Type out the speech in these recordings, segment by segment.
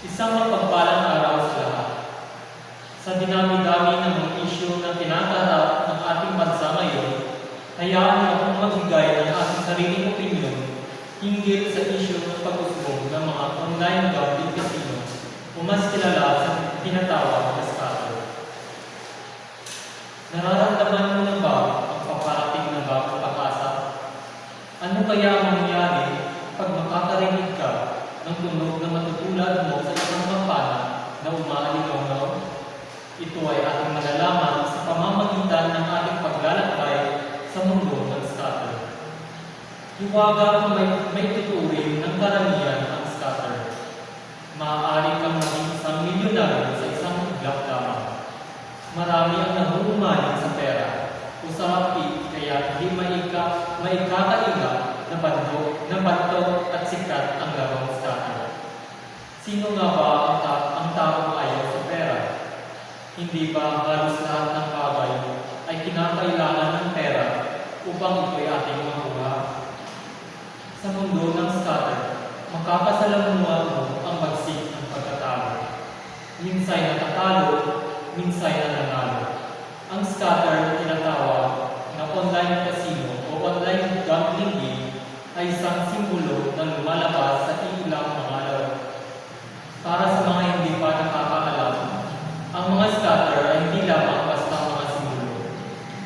Isang mapagpalang araw sa lahat. Sa dinami-dami ng mga isyu na kinakaharap ng ating bansa ngayon, hayaan niyo akong magbigay ng ating sariling opinyon hinggil sa isyu ng pag-usbong ng mga online gambling casino o mas kilala sa tinatawag na scatter. Nararamdaman mo na ba ang paparating na bagong pag-asa? Ano kaya ang mangyayari pag makakarinig ka ng tunog na matutulad mo sa isang kampana na umaalinaw-naw? Ito ay ating malalaman sa pamamagitan ng ating paglalakbay sa mundo ng scatter. Hiwaga kung may tuturing ng karamihan ang scatter. Maaari kang maging isang milyonaryo sa isang iglap lamang. Marami ang nahuhumaling sa pera o sa hapit kaya hindi maikakaiba na bato at sikat ang larong scatter. Sino nga ba ang taong ayaw sa pera? Hindi ba halos lahat ng bagay ay kinakailangan ng pera upang ito'y ating makuha? Sa mundo ng scatter, makakasalamuha mo ang bagsik ng pagkatalo. Minsay natatalo, minsay nananalo. Ang scatter tinatawag na online casino o online gambling game ay isang simbolo na lumalabas sa ilang mga laro. Para sa mga hindi pa nakakaalam, ang mga scatter ay hindi lamang basta mga simbolo.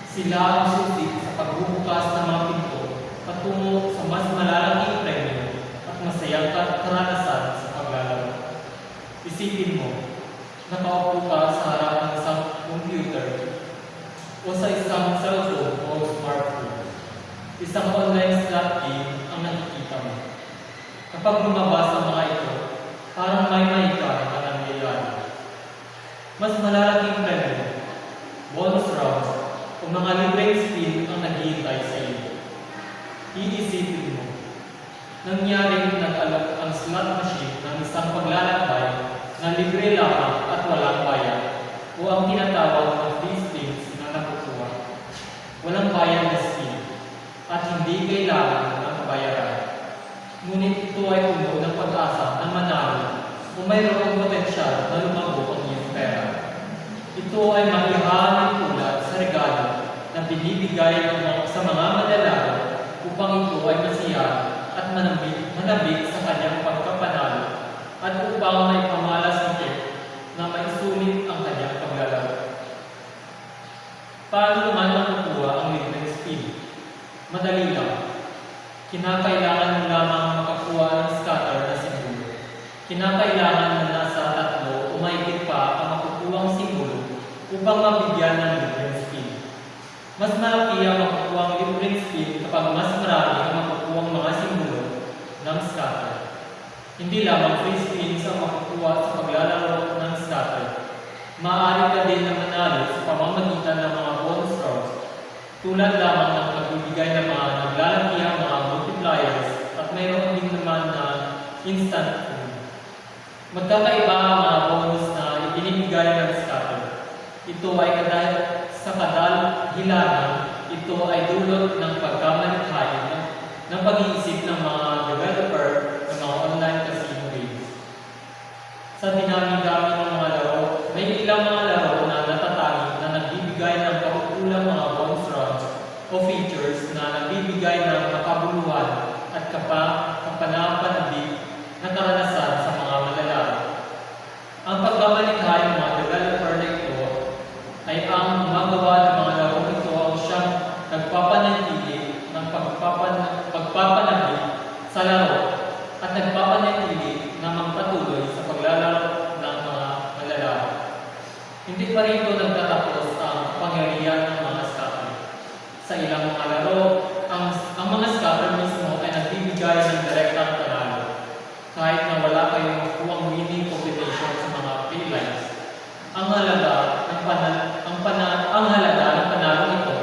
Sila ang susi sa pagbubukas ng mga pinto patungo sa mas malalaking premyo at masayang karanasan sa paglalaro. Isipin mo, nakaupo ka sa harap ng isang computer o sa isang cellphone o smartphone. Isang online slot game ang nakikita mo. Kapag lumabas ang mga ito, parang may ka na nangyayari. Mas malalaking premyo, bonus rounds, o mga libreng spin ang naghihintay sa iyo. Iisipin mo, nangyaring nag-alok ang slot machine ng isang paglalakbay na libre lamang at walang bayad o ang tinatawag na free spins na nakukuha. Walang bayad na spin at hindi kailangan ng kabayaran. Ngunit ito ay puno ng pag-asa na manalo o mayroong potensyal na lumago ang iyong pera. Ito ay maihahanin tulad sa regalo na binibigay sa mga manlalaro upang ito ay masiyahan at manabik sa kanyang pagkapanalo at upang may pamalas nito na maisulit ang kanyang paglalaro. Paano naman makukuha ang libreng spin? Madali lang. Kinakailangan mo lamang makakuha ng scatter na simbolo. Kinakailangan na nasa 3 o mahigit pa ang makukuhang simbolo upang mabigyan ng libreng spin. Mas malaki ang makukuhang libreng spin kapag mas marami ang makukuhang mga simbolo ng scatter. Hindi lamang free spins ang makukuha sa paglalaro ng scatter. Maaari ka din na manalo sa pamamagitan ng mga bonus rounds tulad lamang ng pagbibigay ng mga naglalakihang mga multipliers at mayroon din naman na instant food. Magkakaiba ang mga bonus na ibinibigay ng scatter. Ito ay sa kadahilanan, ito ay dulot ng pagkamalikhain ng pag-iisip ng mga developer ng mga online casino games. Sa dinami-dami ng mga laro, may ilang mga laro na natatanging na nagbibigay ng kaukulang mga bonus rounds o features na nagbibigay ng makabuluhan at kapanapanabik na karanasan sa mga manlalaro. Ang pagkamalikha ng mga developer na ito ay ang gumagawa ng mga laro ito ang siyang nagpapanatili ng pagpapanabik sa laro at nagpapanatili na magpatuloy sa paglalaro ng mga manlalaro. Hindi pa rito nagtatapos ang pangyarihan ng mga scatter. Sa ilang mga laro, ang mga scatter mismo ay nagbibigay ng direktang panalo. Kahit na wala kayong makuhang winning combination sa mga paylines, ang halaga ng panalo nito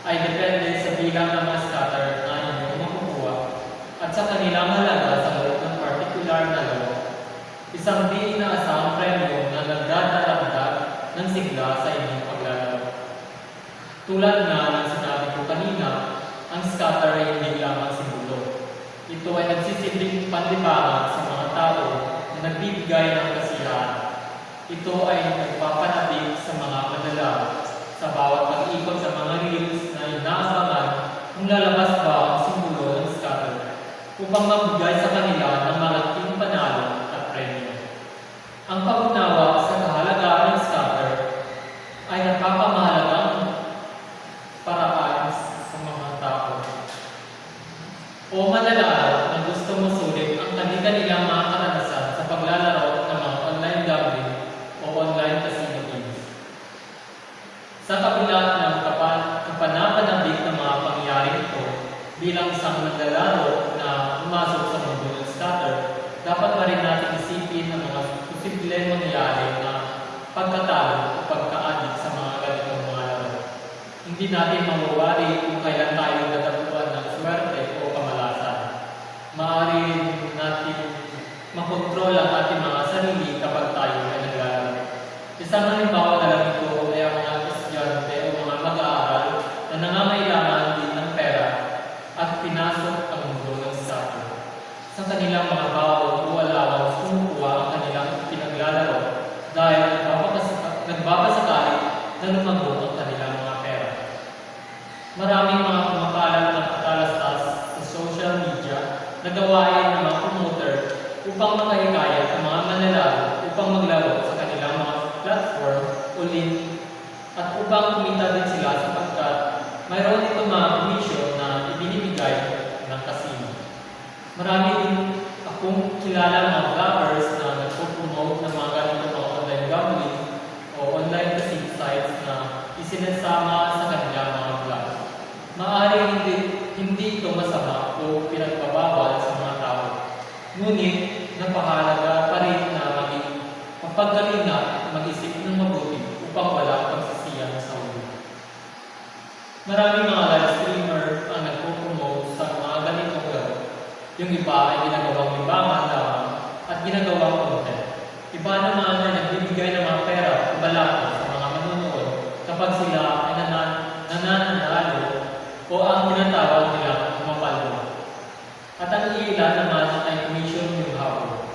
ay depende sa bilang ng mga scatter na inyong makukuha at sa kanilang halaga sa loob ng particular na laro. Isang di inaasahang premyo na nagdadagdag ng sigla sa inyong paglalaro. Tulad nga ng sinabi ko kanina, ang scatter ay hindi lamang simbolo. Ito ay nagsisilbing panlibangan sa mga tao na nagbibigay ng kasiyahan. Ito ay nagpapanabik sa mga manlalaro sa bawat pag-ikot sa mga reels na inaabangan kung lalabas ba ang simbolo ng scatter upang magbigay sa kanila ng malaking panalo at premyo. Ang pag-unawa sa kahalagaan ng scatter ay napapamahalagang paraan sa mga tao o manlalaro na gusto mo sulit ang kanilang mga karanasan sa paglalaro ng mga online gambling o online casino games. Sa kabila ng kapanapanabik ng mga pangyayaring ito, bilang isang manlalaro na pumasok sa mundo ng scatter, dapat pa rin natin isipin ang mga posibleng mangyayari na pagkatalo o pagka-addict sa mga ganitong mga laro. Hindi natin mawawari kung kailan tayo dadapuan ng swerte o kamalasan. Maaari natin makontrol ang ating mga sarili kapag tayo ay naglalaro. Isang halimbawa na lang ito ay ang mga estudyante o mga mag-aaral na nangangailangan din ng pera at pinasok ang mundo ng scatter. Sa kanilang mga baon o allowance, kumukuha ang kanilang pinaglalaro dahil nagbabasakali na lumago ang kanilang mga pera. Maraming mga kumakalat ng katalastas sa social media na gawain ng mga promoter upang makahikayat ang mga manlalaro upang maglaro sa kanilang mga platform o link at upang kumita din sila sapagkat mayroon itong mga commission na ibinibigay ng casino. Marami din akong kilala mga vloggers na nagpo-promote ng mga ganito mga online gambling o online casino sites na isinasama sa kanilang mga vlog. Maaaring hindi ito masama o pinagbabawal sa mga tao. Ngunit napakahalaga pa rin na maging mapagaling at mag-isip ng mabuti upang wala pagsisiyang sa ulo. Maraming mga live streamer ang nagpo-promote sa mga ganitong laro. Yung iba ay ginagawang libangan lamang at ginagawang content. Iba naman ay nagbibigay ng mga pera o balako sa mga manonood kapag sila ay nananalo o ang tinatawag nilang mapalwa. At ang ilan naman ay commission yung hapon.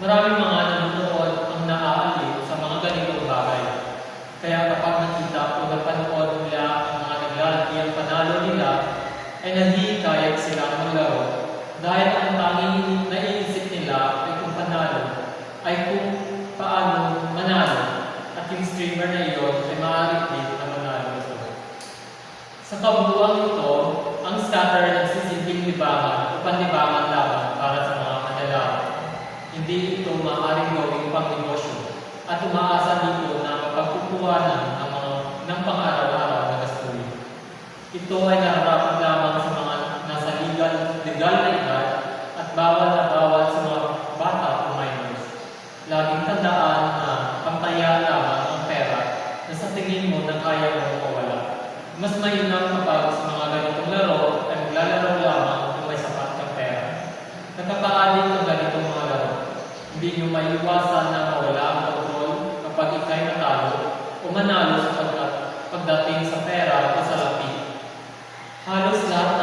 Maraming mga nanonood ang naaaliw sa mga ganitong bagay. Kaya kapag nakita o napanood nila ang mga naglalaki ang panalo nila, ay nahihikayat silang maglaro dahil ang tanging naiisip nila ay kung panalo ay kung paano manalo at yung streamer na iyon ay maaaring din na manalo ito. Sa kabuuan ito, ang scatter ay nagsisilbing libangan o panlibangan lamang para sa mga manlalaro. Hindi ito maaaring gawing pang-negosyo at umaasa dito na mapagkukuhanan ng pang-araw-araw na gastusin. Ito ay nararapat lamang sa mga nasa legal na edad at bawal na bawal sa mga bata o minors. Laging tandaan na pantaya lamang ang pera na sa tingin mo na kaya mo mawala. Mas mainam kapag sa mga ganitong laro ay maglalaro lamang kung may sapat kang pera. Nakakaadik ang ganitong mga laro. Hindi nyo maiiwasan na mawala ang kontrol kapag ikay natalo o manalo sa pagdating sa pera o sa lapi. Halos lahat